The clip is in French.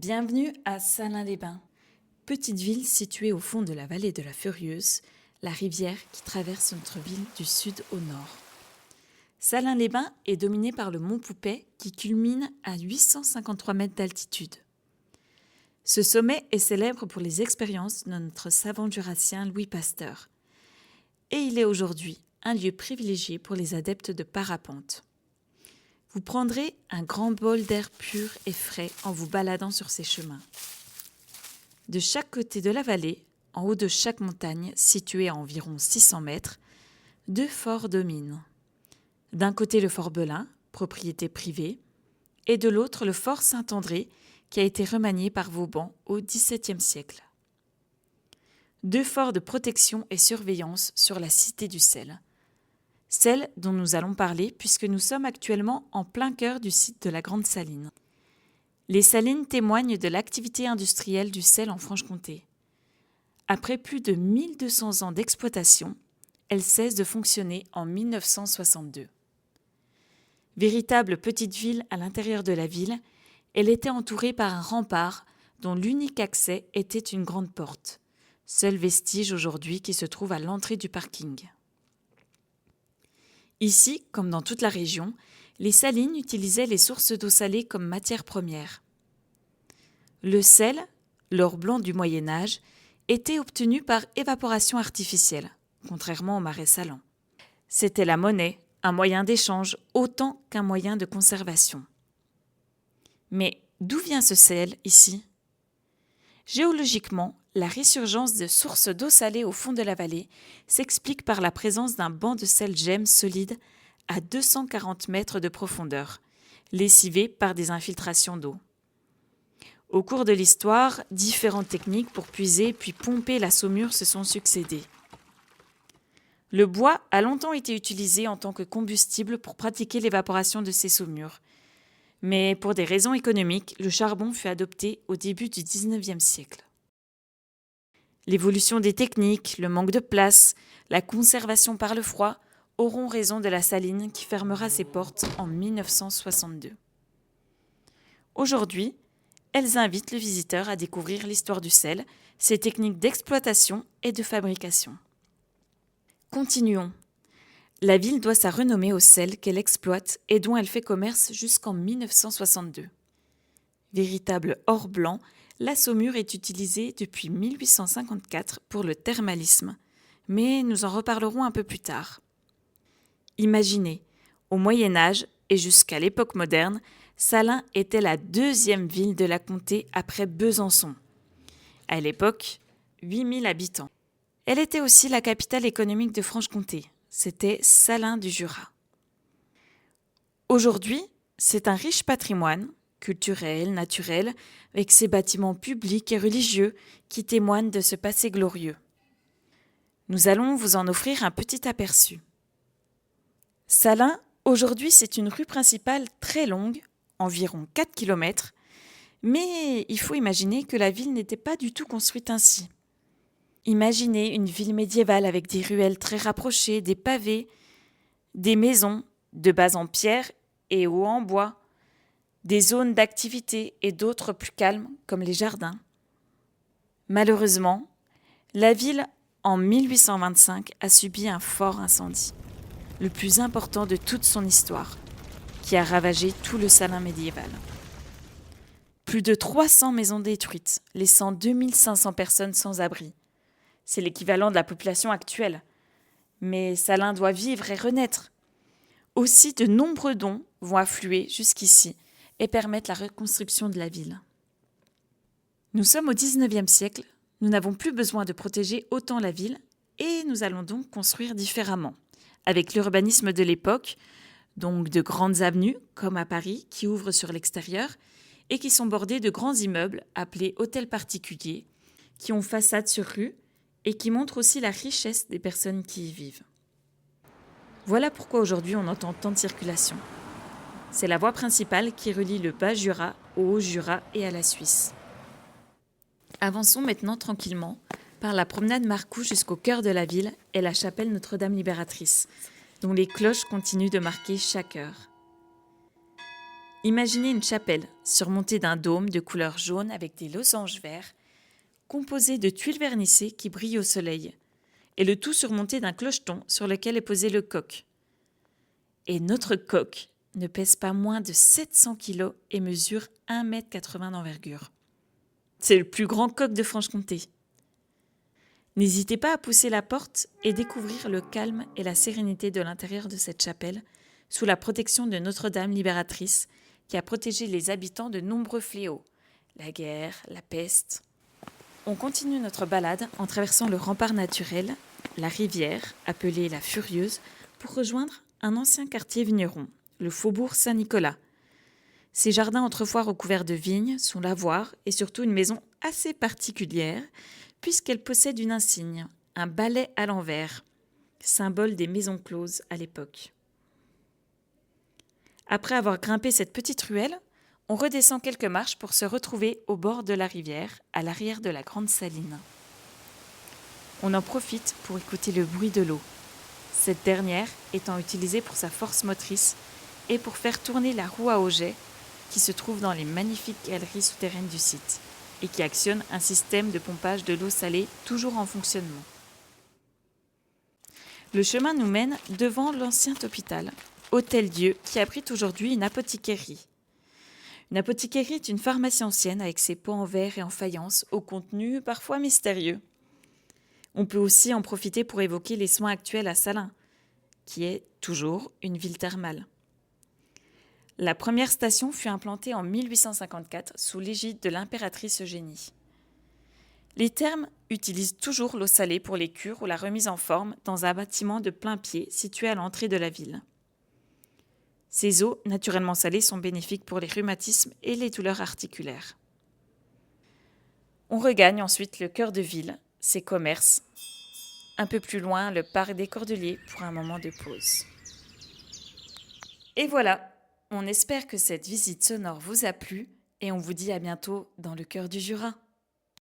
Bienvenue à Salins-les-Bains, petite ville située au fond de la vallée de la Furieuse, la rivière qui traverse notre ville du sud au nord. Salins-les-Bains est dominé par le mont Poupet qui culmine à 853 mètres d'altitude. Ce sommet est célèbre pour les expériences de notre savant jurassien Louis Pasteur. Et il est aujourd'hui un lieu privilégié pour les adeptes de parapente. Vous prendrez un grand bol d'air pur et frais en vous baladant sur ces chemins. De chaque côté de la vallée, en haut de chaque montagne, située à environ 600 mètres, deux forts dominent. D'un côté le fort Belin, propriété privée, et de l'autre le fort Saint-André, qui a été remanié par Vauban au XVIIe siècle. Deux forts de protection et surveillance sur la cité du sel. Celle dont nous allons parler puisque nous sommes actuellement en plein cœur du site de la Grande Saline. Les salines témoignent de l'activité industrielle du sel en Franche-Comté. Après plus de 1200 ans d'exploitation, elle cesse de fonctionner en 1962. Véritable petite ville à l'intérieur de la ville, elle était entourée par un rempart dont l'unique accès était une grande porte, seul vestige aujourd'hui qui se trouve à l'entrée du parking. Ici, comme dans toute la région, les salines utilisaient les sources d'eau salée comme matière première. Le sel, l'or blanc du Moyen Âge, était obtenu par évaporation artificielle, contrairement au marais salant. C'était la monnaie, un moyen d'échange autant qu'un moyen de conservation. Mais d'où vient ce sel ici ? Géologiquement, la résurgence de sources d'eau salée au fond de la vallée s'explique par la présence d'un banc de sel gemme solide à 240 mètres de profondeur, lessivé par des infiltrations d'eau. Au cours de l'histoire, différentes techniques pour puiser puis pomper la saumure se sont succédées. Le bois a longtemps été utilisé en tant que combustible pour pratiquer l'évaporation de ces saumures. Mais pour des raisons économiques, le charbon fut adopté au début du XIXe siècle. L'évolution des techniques, le manque de place, la conservation par le froid auront raison de la saline qui fermera ses portes en 1962. Aujourd'hui, elles invitent le visiteur à découvrir l'histoire du sel, ses techniques d'exploitation et de fabrication. Continuons. La ville doit sa renommée au sel qu'elle exploite et dont elle fait commerce jusqu'en 1962. Véritable or blanc, la saumure est utilisée depuis 1854 pour le thermalisme, mais nous en reparlerons un peu plus tard. Imaginez, au Moyen Âge et jusqu'à l'époque moderne, Salins était la deuxième ville de la comté après Besançon. À l'époque, 8000 habitants. Elle était aussi la capitale économique de Franche-Comté. C'était Salins du Jura. Aujourd'hui, c'est un riche patrimoine, culturel, naturel, avec ses bâtiments publics et religieux qui témoignent de ce passé glorieux. Nous allons vous en offrir un petit aperçu. Salins, aujourd'hui, c'est une rue principale très longue, environ 4 km, mais il faut imaginer que la ville n'était pas du tout construite ainsi. Imaginez une ville médiévale avec des ruelles très rapprochées, des pavés, des maisons, de bas en pierre et hauts en bois, des zones d'activité et d'autres plus calmes comme les jardins. Malheureusement, la ville, en 1825, a subi un fort incendie, le plus important de toute son histoire, qui a ravagé tout le Salins médiéval. Plus de 300 maisons détruites, laissant 2500 personnes sans abri. C'est l'équivalent de la population actuelle. Mais Salins doit vivre et renaître. Aussi, de nombreux dons vont affluer jusqu'ici et permettre la reconstruction de la ville. Nous sommes au XIXe siècle, nous n'avons plus besoin de protéger autant la ville et nous allons donc construire différemment. Avec l'urbanisme de l'époque, donc de grandes avenues, comme à Paris, qui ouvrent sur l'extérieur et qui sont bordées de grands immeubles appelés hôtels particuliers, qui ont façade sur rue et qui montrent aussi la richesse des personnes qui y vivent. Voilà pourquoi aujourd'hui on entend tant de circulation. C'est la voie principale qui relie le Bas-Jura au Haut-Jura et à la Suisse. Avançons maintenant tranquillement par la promenade Marcoux jusqu'au cœur de la ville et la chapelle Notre-Dame Libératrice, dont les cloches continuent de marquer chaque heure. Imaginez une chapelle surmontée d'un dôme de couleur jaune avec des losanges verts, composé de tuiles vernissées qui brillent au soleil, et le tout surmonté d'un clocheton sur lequel est posé le coq. Et notre coq ne pèse pas moins de 700 kg et mesure 1,80 m d'envergure. C'est le plus grand coq de Franche-Comté. N'hésitez pas à pousser la porte et découvrir le calme et la sérénité de l'intérieur de cette chapelle, sous la protection de Notre-Dame libératrice, qui a protégé les habitants de nombreux fléaux, la guerre, la peste. On continue notre balade en traversant le rempart naturel, la rivière, appelée la Furieuse, pour rejoindre un ancien quartier vigneron, le faubourg Saint-Nicolas. Ces jardins autrefois recouverts de vignes sont l'avoir et surtout une maison assez particulière, puisqu'elle possède une insigne, un balai à l'envers, symbole des maisons closes à l'époque. Après avoir grimpé cette petite ruelle, on redescend quelques marches pour se retrouver au bord de la rivière, à l'arrière de la grande saline. On en profite pour écouter le bruit de l'eau, cette dernière étant utilisée pour sa force motrice et pour faire tourner la roue à auget qui se trouve dans les magnifiques galeries souterraines du site et qui actionne un système de pompage de l'eau salée toujours en fonctionnement. Le chemin nous mène devant l'ancien hôpital, Hôtel-Dieu, qui abrite aujourd'hui une apothicaire. Une apothicaire est une pharmacie ancienne avec ses pots en verre et en faïence, au contenu parfois mystérieux. On peut aussi en profiter pour évoquer les soins actuels à Salins, qui est toujours une ville thermale. La première station fut implantée en 1854 sous l'égide de l'impératrice Eugénie. Les thermes utilisent toujours l'eau salée pour les cures ou la remise en forme dans un bâtiment de plain-pied situé à l'entrée de la ville. Ces eaux naturellement salées sont bénéfiques pour les rhumatismes et les douleurs articulaires. On regagne ensuite le cœur de ville, ses commerces. Un peu plus loin, le parc des Cordeliers pour un moment de pause. Et voilà, on espère que cette visite sonore vous a plu et on vous dit à bientôt dans le cœur du Jura.